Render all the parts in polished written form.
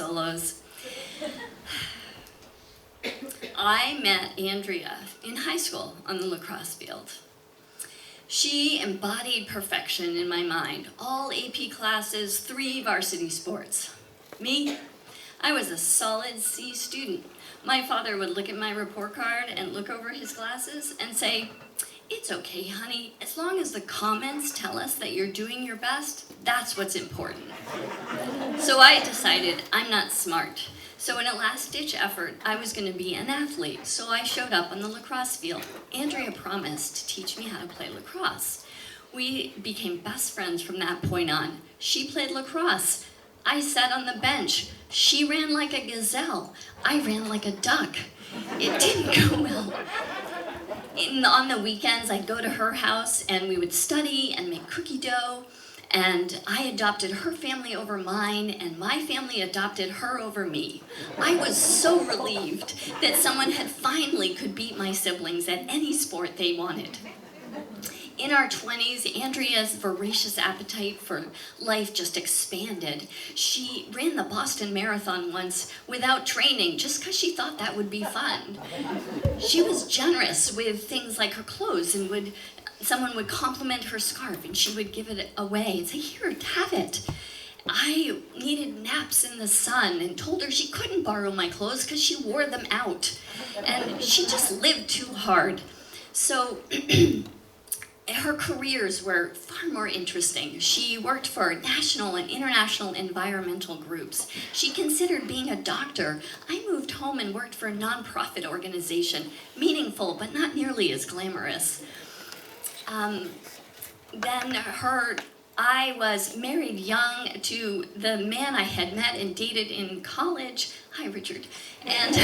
solos. I met Andrea in high school on the lacrosse field. She embodied perfection in my mind. All AP classes, 3 varsity sports. Me, I was a solid C student. My father would look at my report card and look over his glasses and say, "It's okay, honey, as long as the comments tell us that you're doing your best, that's what's important." So I decided I'm not smart. So in a last-ditch effort, I was going to be an athlete, so I showed up on the lacrosse field. Andrea promised to teach me how to play lacrosse. We became best friends from that point on. She played lacrosse. I sat on the bench. She ran like a gazelle. I ran like a duck. It didn't go well. On the weekends, I'd go to her house and we would study and make cookie dough. And I adopted her family over mine, and my family adopted her over me. I was so relieved that someone had finally could beat my siblings at any sport they wanted. In our 20s, Andrea's voracious appetite for life just expanded. She ran the Boston Marathon once without training, just because she thought that would be fun. She was generous with things like her clothes, and someone would compliment her scarf and she would give it away and say, "Here, have it." I needed naps in the sun and told her she couldn't borrow my clothes because she wore them out. And she just lived too hard. So her careers were far more interesting. She worked for national and international environmental groups. She considered being a doctor. I moved home and worked for a nonprofit organization, meaningful but not nearly as glamorous. I was married young to the man I had met and dated in college. Hi, Richard. And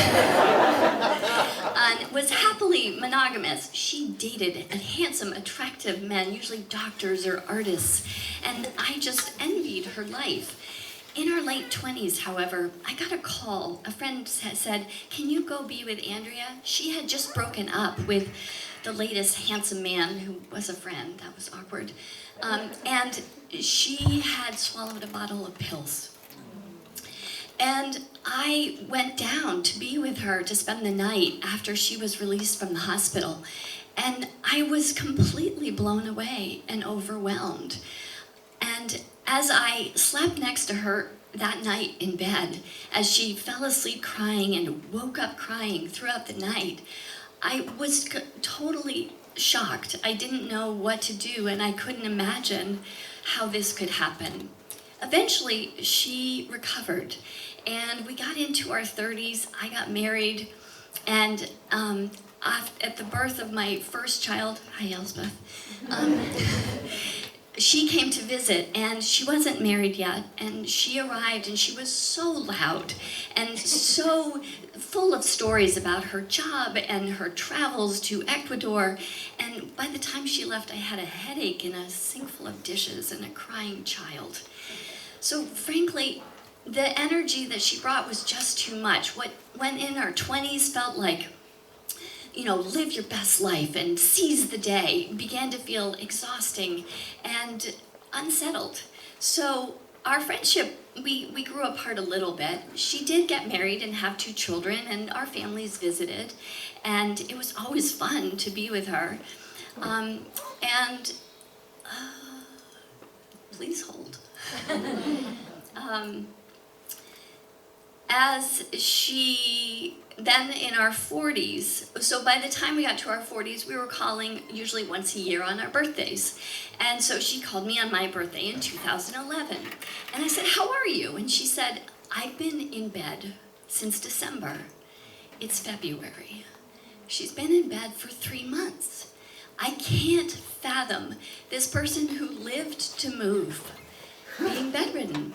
was happily monogamous. She dated handsome, attractive men, usually doctors or artists, and I just envied her life. In our late 20s, however, I got a call. A friend said, "Can you go be with Andrea?" She had just broken up with the latest handsome man who was a friend. That was awkward. And she had swallowed a bottle of pills. And I went down to be with her to spend the night after she was released from the hospital. And I was completely blown away and overwhelmed. And as I slept next to her that night in bed, as she fell asleep crying and woke up crying throughout the night, I was totally shocked. I didn't know what to do, and I couldn't imagine how this could happen. Eventually, she recovered, and we got into our 30s. I got married, and at the birth of my first child, hi Elspeth, she came to visit, and she wasn't married yet, and she arrived, and she was so loud and so full of stories about her job and her travels to Ecuador, and by the time she left, I had a headache and a sink full of dishes and a crying child. So frankly, the energy that she brought was just too much. What went in our 20s felt like, live your best life and seize the day, began to feel exhausting and unsettled. So our friendship, we grew apart a little bit. She did get married and have 2 children, and our families visited, and it was always fun to be with her. Please hold. Then in our 40s, so by the time we got to our 40s, we were calling usually once a year on our birthdays. And so she called me on my birthday in 2011. And I said, "How are you?" And she said, "I've been in bed since December. It's February." She's been in bed for 3 months. I can't fathom this person who lived to move being bedridden.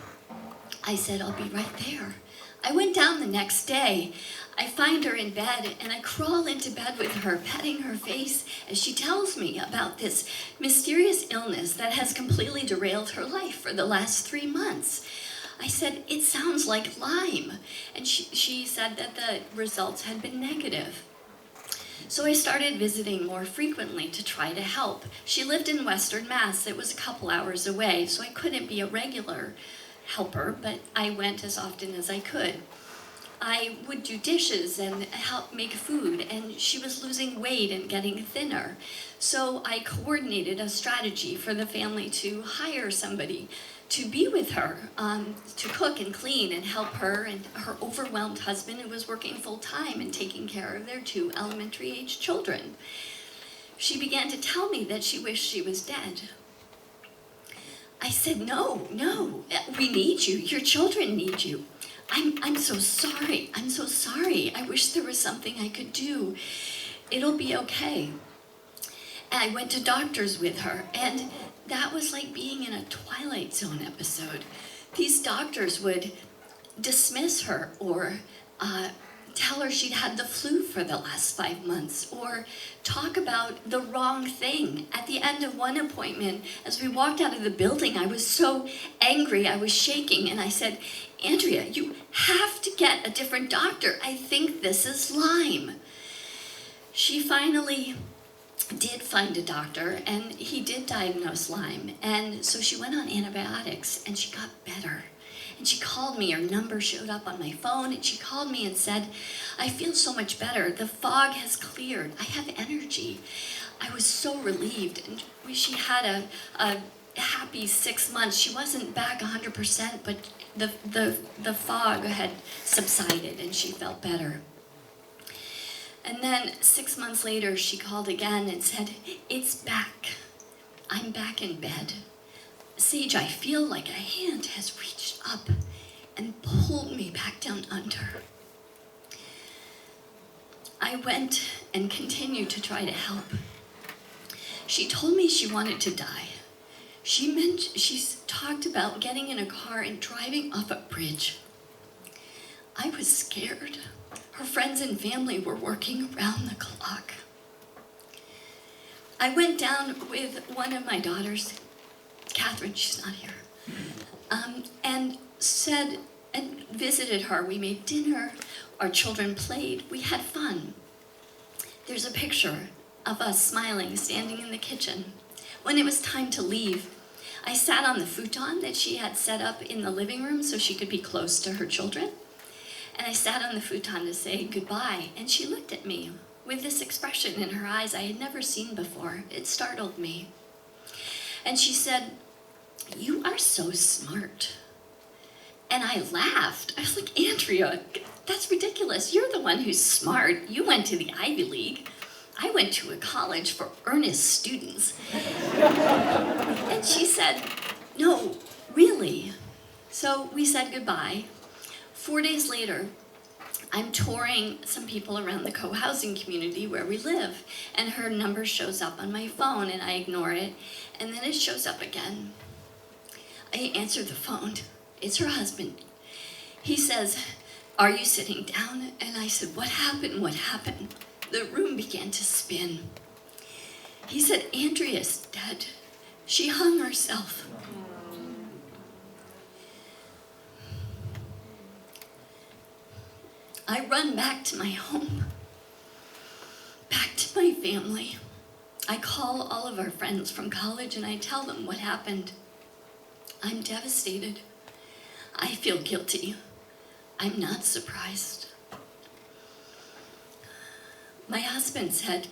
I said, "I'll be right there." I went down the next day. I find her in bed, and I crawl into bed with her, petting her face as she tells me about this mysterious illness that has completely derailed her life for the last 3 months. I said, "It sounds like Lyme." And she said that the results had been negative. So I started visiting more frequently to try to help. She lived in Western Mass. It was a couple hours away, so I couldn't be a regular help her, but I went as often as I could. I would do dishes and help make food, and she was losing weight and getting thinner. So I coordinated a strategy for the family to hire somebody to be with her, to cook and clean and help her and her overwhelmed husband, who was working full-time and taking care of their 2 elementary-age children. She began to tell me that she wished she was dead. I said, no, we need you. Your children need you. I'm so sorry. I'm so sorry. I wish there was something I could do. It'll be okay. And I went to doctors with her, and that was like being in a Twilight Zone episode. These doctors would dismiss her or tell her she'd had the flu for the last 5 months, or talk about the wrong thing. At the end of one appointment, as we walked out of the building, I was so angry, I was shaking, and I said, Andrea, you have to get a different doctor. I think this is Lyme. She finally did find a doctor, and he did diagnose Lyme, and so she went on antibiotics, and she got better. And she called me, her number showed up on my phone, and she called me and said, I feel so much better. The fog has cleared. I have energy. I was so relieved. And she had a happy 6 months. She wasn't back 100%, but the fog had subsided, and she felt better. And then 6 months later, she called again and said, it's back. I'm back in bed. Sage, I feel like a hand has reached up and pulled me back down under. I went and continued to try to help. She told me she wanted to die. She talked about getting in a car and driving off a bridge. I was scared. Her friends and family were working around the clock. I went down with one of my daughters, Catherine, she's not here, and visited her. We made dinner, our children played, we had fun. There's a picture of us smiling, standing in the kitchen. When it was time to leave, I sat on the futon that she had set up in the living room so she could be close to her children. And I sat on the futon to say goodbye, and she looked at me with this expression in her eyes I had never seen before. It startled me. And she said, you are so smart. And I laughed. I was like, Andrea, that's ridiculous. You're the one who's smart. You went to the Ivy League. I went to a college for earnest students. And she said, no, really. So we said goodbye. 4 days later, I'm touring some people around the co-housing community where we live, and her number shows up on my phone, and I ignore it, and then it shows up again. I answer the phone. It's her husband. He says, are you sitting down? And I said, what happened? What happened? The room began to spin. He said, Andrea's dead. She hung herself. I run back to my home, back to my family. I call all of our friends from college and I tell them what happened. I'm devastated. I feel guilty. I'm not surprised. My husband said,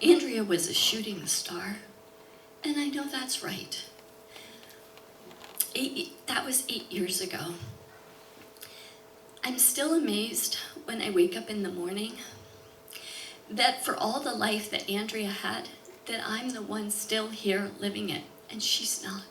Andrea was a shooting star, and I know that's right. That was 8 years ago. I'm still amazed when I wake up in the morning that for all the life that Andrea had, that I'm the one still here living it, and she's not.